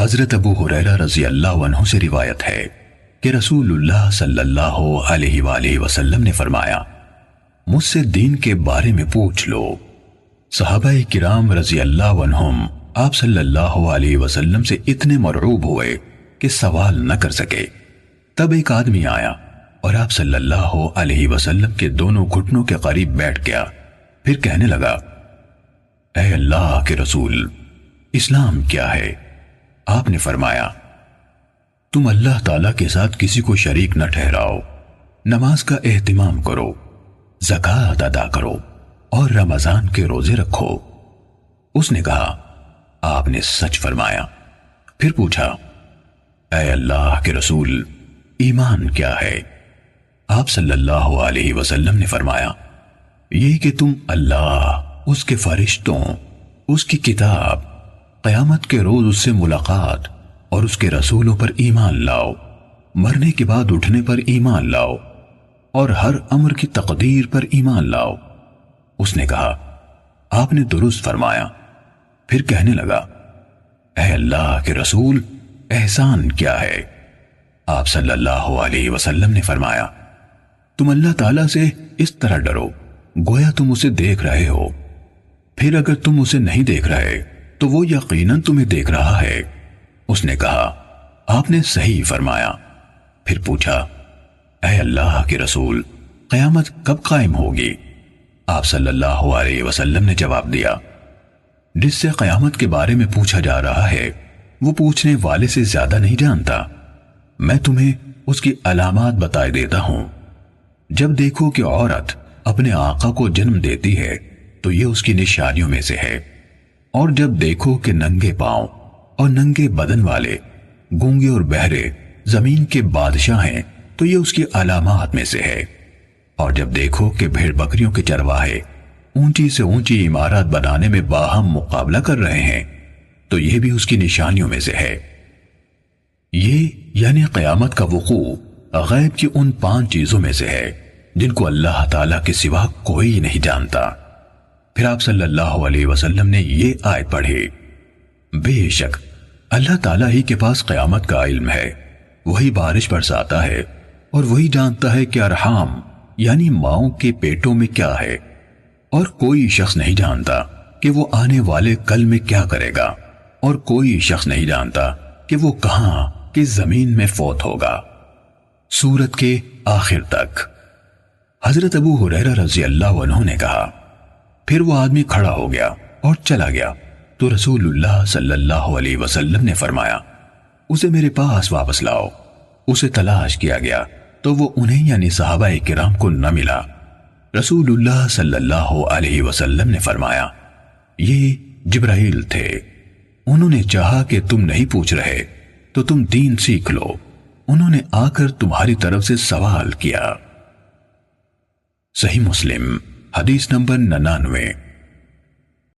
حضرت ابو ہریرہ رضی اللہ عنہ سے روایت ہے کہ رسول اللہ صلی اللہ علیہ وآلہ وسلم نے فرمایا، مجھ سے دین کے بارے میں پوچھ لو۔ صحابہ کرام رضی اللہ عنہم آپ صلی اللہ علیہ وسلم سے اتنے مرعوب ہوئے کہ سوال نہ کر سکے۔ تب ایک آدمی آیا اور آپ صلی اللہ علیہ وسلم کے دونوں گھٹنوں کے قریب بیٹھ گیا، پھر کہنے لگا، اے اللہ کے رسول، اسلام کیا ہے؟ آپ نے فرمایا، تم اللہ تعالیٰ کے ساتھ کسی کو شریک نہ ٹھہراؤ، نماز کا اہتمام کرو، زکوٰۃ ادا کرو اور رمضان کے روزے رکھو۔ اس نے کہا، آپ نے سچ فرمایا۔ پھر پوچھا، اے اللہ کے رسول، ایمان کیا ہے؟ آپ صلی اللہ علیہ وسلم نے فرمایا، یہ کہ تم اللہ، اس کے فرشتوں، اس کی کتاب، قیامت کے روز اس سے ملاقات اور اس کے رسولوں پر ایمان لاؤ، مرنے کے بعد اٹھنے پر ایمان لاؤ اور ہر امر کی تقدیر پر ایمان لاؤ۔ اس نے کہا، آپ نے درست فرمایا۔ پھر کہنے لگا، اے اللہ کے رسول، احسان کیا ہے؟ آپ صلی اللہ علیہ وسلم نے فرمایا، تم اللہ تعالیٰ سے اس طرح ڈرو گویا تم اسے دیکھ رہے ہو، پھر اگر تم اسے نہیں دیکھ رہے تو وہ یقیناً تمہیں دیکھ رہا ہے۔ اس نے کہا، آپ نے صحیح فرمایا۔ پھر پوچھا، اے اللہ کے رسول، قیامت کب قائم ہوگی؟ آپ صلی اللہ علیہ وسلم نے جواب دیا، جس سے قیامت کے بارے میں پوچھا جا رہا ہے وہ پوچھنے والے سے زیادہ نہیں جانتا۔ میں تمہیں اس کی علامات بتائے دیتا ہوں۔ جب دیکھو کہ عورت اپنے آقا کو جنم دیتی ہے تو یہ اس کی نشانیوں میں سے ہے، اور جب دیکھو کہ ننگے پاؤں اور ننگے بدن والے، گونگے اور بہرے زمین کے بادشاہ ہیں تو یہ اس کی علامات میں سے ہے، اور جب دیکھو کہ بھیڑ بکریوں کے چرواہے اونچی سے اونچی عمارات بنانے میں باہم مقابلہ کر رہے ہیں تو یہ بھی اس کی نشانیوں میں سے ہے۔ یہ یعنی قیامت کا وقوع غیب کی ان 5 چیزوں میں سے ہے جن کو اللہ تعالیٰ کے سوا کوئی نہیں جانتا۔ پھر آپ صلی اللہ علیہ وسلم نے یہ آیت پڑھی، بے شک اللہ تعالیٰ ہی کے پاس قیامت کا علم ہے، وہی بارش برساتا ہے اور وہی جانتا ہے کہ ارحام یعنی ماؤں کے پیٹوں میں کیا ہے، اور کوئی شخص نہیں جانتا کہ وہ آنے والے کل میں کیا کرے گا، اور کوئی شخص نہیں جانتا کہ وہ کہاں کس زمین میں فوت ہوگا۔ سورت کے آخر تک۔ حضرت ابو ہریرہ رضی اللہ عنہ نے کہا، پھر وہ آدمی کھڑا ہو گیا اور چلا گیا تو رسول اللہ صلی اللہ علیہ وسلم نے فرمایا، اسے میرے پاس واپس لاؤ۔ اسے تلاش کیا گیا تو وہ انہیں یعنی صحابہ کرام کو نہ ملا۔ رسول اللہ صلی اللہ علیہ وسلم نے فرمایا، یہ جبرائیل تھے، انہوں نے چاہا کہ تم نہیں پوچھ رہے تو تم دین سیکھ لو، انہوں نے آ کر تمہاری طرف سے سوال کیا۔ صحیح مسلم حدیث نمبر 99۔